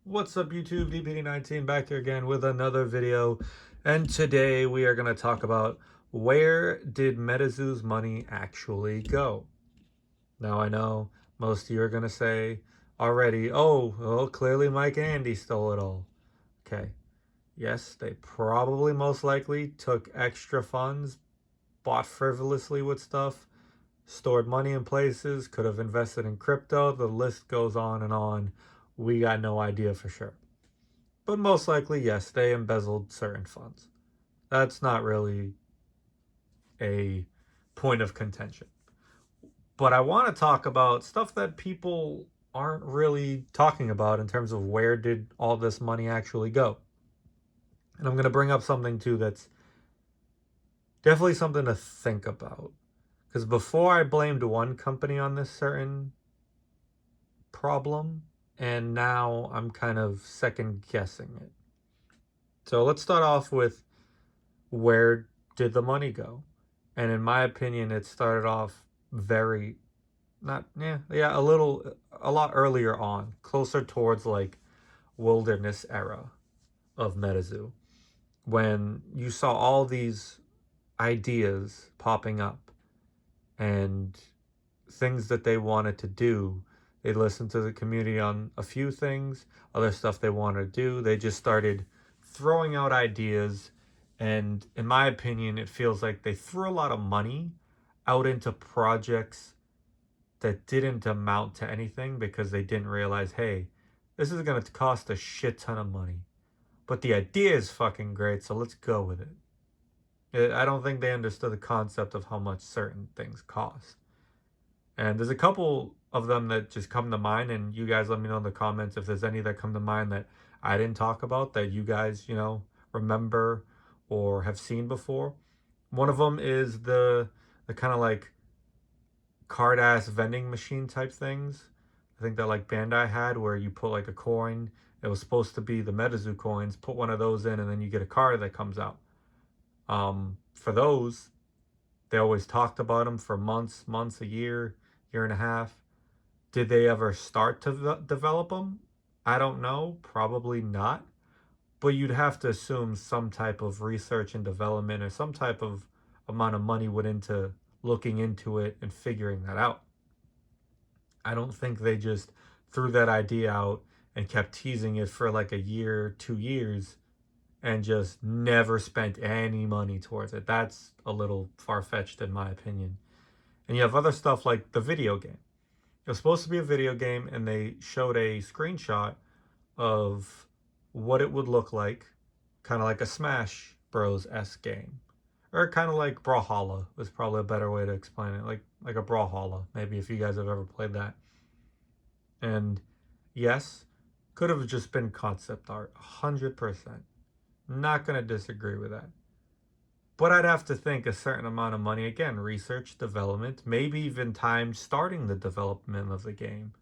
What's up YouTube, DPD19 back here again with another video, and today we are going to talk about where did Metazoo's money actually go. Now I know most of you are going to say already, oh, well, clearly Mike and Andy stole it all. Okay, yes, they probably most likely took extra funds, bought frivolously with stuff, stored money in places, could have invested in crypto, the list goes on and on. We got no idea for sure. But most likely, yes, they embezzled certain funds. That's not really a point of contention. But I want to talk about stuff that people aren't really talking about in terms of where did all this money actually go. And I'm going to bring up something too that's definitely something to think about. Because before I blamed one company on this certain problem, and now I'm kind of second guessing it. So let's start off with where did the money go? And in my opinion, it started off very not a lot earlier on, closer towards like wilderness era of Metazoo, when you saw all these ideas popping up and things that they wanted to do. They listened to the community on a few things, other stuff they wanted to do. They just started throwing out ideas. And in my opinion, it feels like they threw a lot of money out into projects that didn't amount to anything because they didn't realize, hey, this is going to cost a shit ton of money. But the idea is fucking great, so let's go with it. I don't think they understood the concept of how much certain things cost. And there's a couple of them that just come to mind, and you guys let me know in the comments if there's any that come to mind that I didn't talk about that you guys, remember or have seen before. One of them is the kind of like card ass vending machine type things. I think that like Bandai had where you put like a coin. It was supposed to be the Metazoo coins. Put one of those in, and then you get a card that comes out. For those, they always talked about them for months, a year and a half. Did they ever start to develop them? I don't know. Probably not. But you'd have to assume some type of research and development or some type of amount of money went into looking into it and figuring that out. I don't think they just threw that idea out and kept teasing it for like a year, 2 years, and just never spent any money towards it. That's a little far fetched, in my opinion. And you have other stuff like the video game. It was supposed to be a video game, and they showed a screenshot of what it would look like, kind of like a Smash Bros. S game. Or kind of like Brawlhalla is probably a better way to explain it. Like a Brawlhalla, maybe if you guys have ever played that. And yes, could have just been concept art, 100%. Not going to disagree with that. But I'd have to think a certain amount of money, again, research, development, maybe even time starting the development of the game.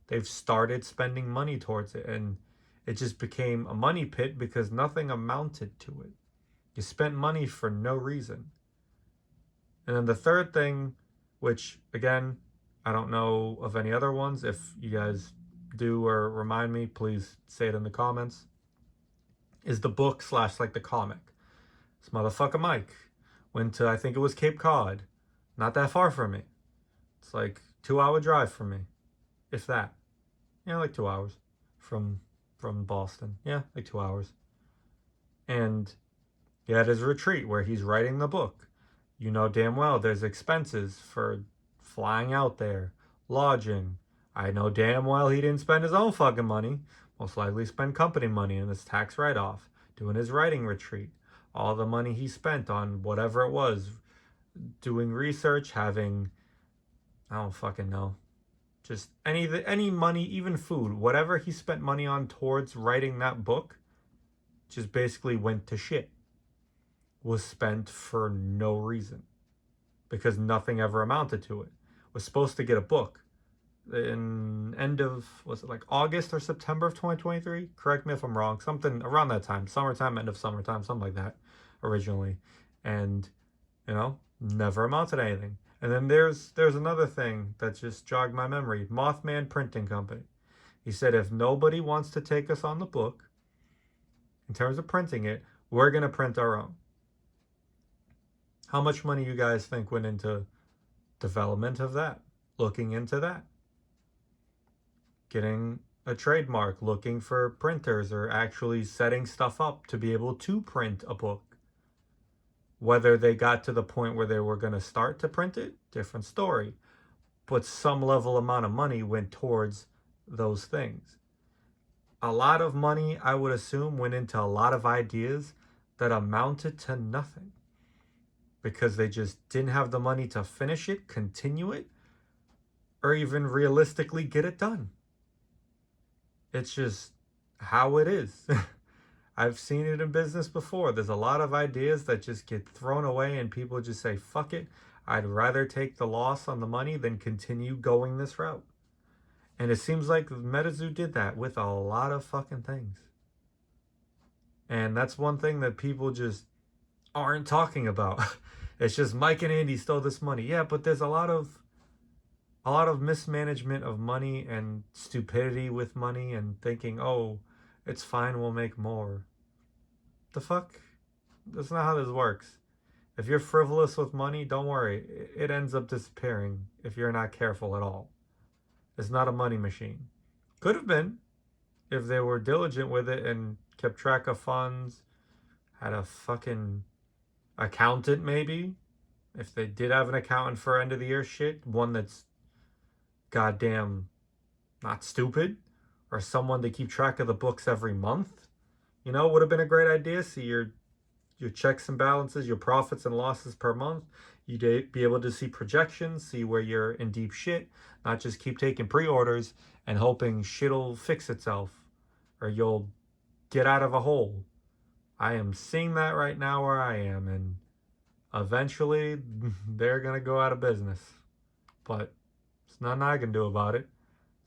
They've started spending money towards it, and it just became a money pit because nothing amounted to it. You spent money for no reason. And then the third thing, which again, I don't know of any other ones. If you guys do or remind me, please say it in the comments. Is the book slash like the comic. This motherfucker Mike went to, I think it was Cape Cod, not that far from me. It's like 2 hour drive from me, if that. Yeah, like 2 hours from Boston. Yeah, like 2 hours. And he had his retreat where he's writing the book. You know damn well there's expenses for flying out there, lodging. I know damn well he didn't spend his own fucking money. Most likely spend company money in his tax write-off, doing his writing retreat. All the money he spent on whatever it was, doing research, having, I don't fucking know, just any money, even food, whatever he spent money on towards writing that book, just basically went to shit. Was spent for no reason because nothing ever amounted to it. Was supposed to get a book in end of, was it like August or September of 2023? Correct me if I'm wrong. Something around that time, summertime, end of summertime, something like that originally. And never amounted to anything. And then there's another thing that just jogged my memory. Mothman Printing Company. He said, if nobody wants to take us on the book in terms of printing it, we're going to print our own. How much money you guys think went into development of that? Looking into that? Getting a trademark, looking for printers, or actually setting stuff up to be able to print a book. Whether they got to the point where they were going to start to print it, different story. But some level amount of money went towards those things. A lot of money, I would assume, went into a lot of ideas that amounted to nothing because they just didn't have the money to finish it, continue it, or even realistically get it done. It's just how it is. I've seen it in business before. There's a lot of ideas that just get thrown away and people just say, fuck it. I'd rather take the loss on the money than continue going this route. And it seems like Metazoo did that with a lot of fucking things. And that's one thing that people just aren't talking about. It's just Mike and Andy stole this money. Yeah, but there's a lot of mismanagement of money and stupidity with money and thinking, oh, it's fine, we'll make more. The fuck? That's not how this works. If you're frivolous with money, don't worry. It ends up disappearing if you're not careful at all. It's not a money machine. Could have been if they were diligent with it and kept track of funds, had a fucking accountant maybe. If they did have an accountant for end of the year shit, one that's goddamn not stupid, or someone to keep track of the books every month, would have been a great idea. See your checks and balances, your profits and losses per month. You'd be able to see projections, see where you're in deep shit, not just keep taking pre-orders and hoping shit'll fix itself or you'll get out of a hole. I am seeing that right now where I am, and eventually they're gonna go out of business. But there's nothing I can do about it.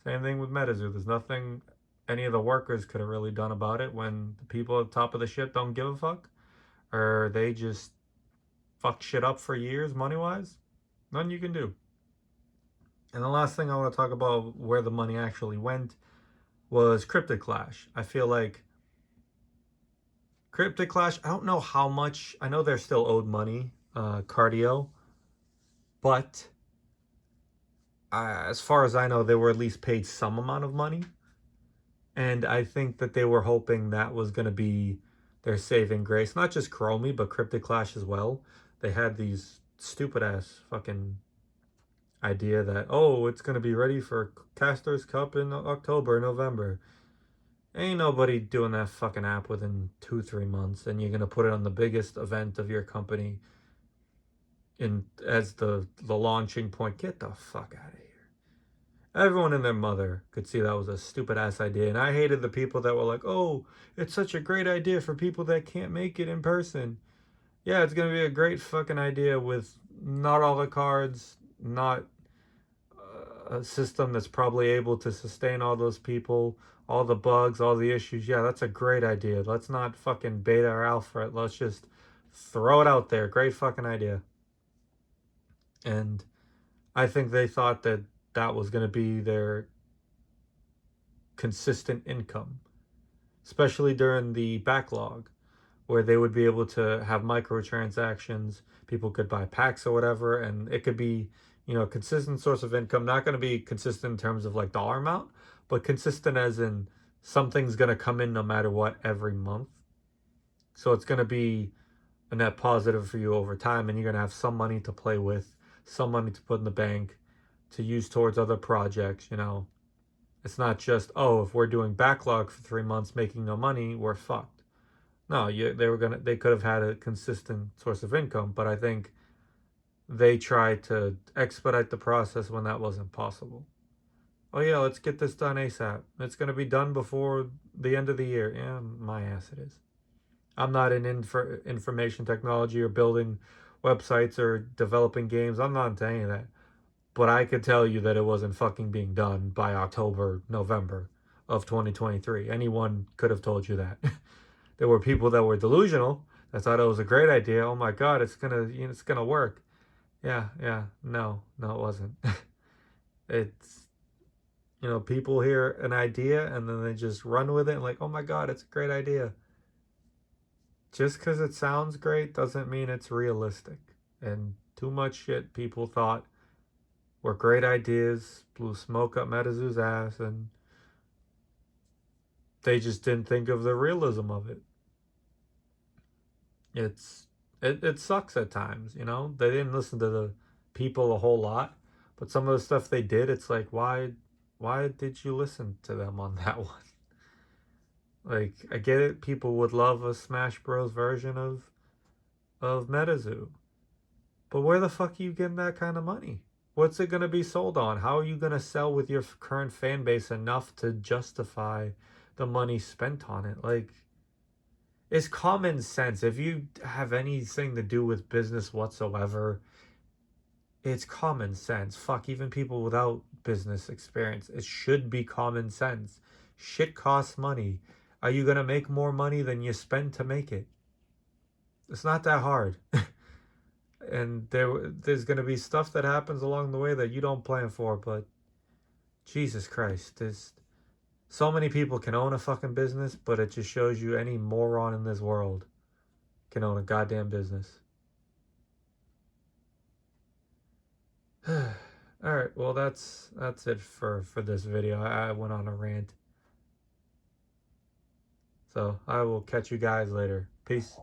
Same thing with Metazoo. There's nothing any of the workers could have really done about it when the people at the top of the ship don't give a fuck, or they just fuck shit up for years money-wise. Nothing you can do. And the last thing I want to talk about where the money actually went was Cryptid Clash. I feel like Cryptid Clash, I don't know how much. I know they're still owed money, Cardio, but as far as I know, they were at least paid some amount of money. And I think that they were hoping that was going to be their saving grace. Not just Chromie, but Cryptid Clash as well. They had these stupid ass fucking idea that, oh, it's going to be ready for Caster's Cup in October, November. Ain't nobody doing that fucking app within 2-3 months, and you're going to put it on the biggest event of your company as the launching point. Get the fuck out of here. Everyone and their mother could see that was a stupid ass idea, and I hated the people that were like, oh, it's such a great idea for people that can't make it in person. Yeah, it's gonna be a great fucking idea with not all the cards, not a system that's probably able to sustain all those people, all the bugs, all the issues. Yeah, that's a great idea. Let's not fucking beta or alpha it. Let's just throw it out there. Great fucking idea. And I think they thought that that was going to be their consistent income, especially during the backlog, where they would be able to have microtransactions. People could buy packs or whatever, and it could be, a consistent source of income. Not going to be consistent in terms of like dollar amount, but consistent as in something's going to come in no matter what every month. So it's going to be a net positive for you over time, and you're going to have some money to play with, some money to put in the bank, to use towards other projects. It's not just, oh, if we're doing backlog for 3 months making no money, we're fucked. No, they could have had a consistent source of income, but I think they tried to expedite the process when that wasn't possible. Oh yeah, let's get this done ASAP. It's going to be done before the end of the year. Yeah, my ass it is. I'm not in information technology or building websites or developing games. I'm not into any of that. But I could tell you that it wasn't fucking being done by October, November of 2023. Anyone could have told you that. There were people that were delusional that thought it was a great idea. Oh my God, it's gonna work. Yeah, no, it wasn't. It's people hear an idea and then they just run with it and like, oh my God, it's a great idea. Just because it sounds great doesn't mean it's realistic. And too much shit people thought were great ideas, blew smoke up Metazoo's ass, and they just didn't think of the realism of it. It's it sucks at times, They didn't listen to the people a whole lot, but some of the stuff they did, it's like why did you listen to them on that one? Like, I get it, people would love a Smash Bros version of Metazoo. But where the fuck are you getting that kind of money? What's it going to be sold on? How are you going to sell with your current fan base enough to justify the money spent on it? Like, it's common sense. If you have anything to do with business whatsoever, it's common sense. Fuck, even people without business experience, it should be common sense. Shit costs money. Are you going to make more money than you spend to make it? It's not that hard. And there's going to be stuff that happens along the way that you don't plan for, but Jesus Christ, there's so many people can own a fucking business, but it just shows you any moron in this world can own a goddamn business. All right, well that's it for this video. I went on a rant. So I will catch you guys later. Peace.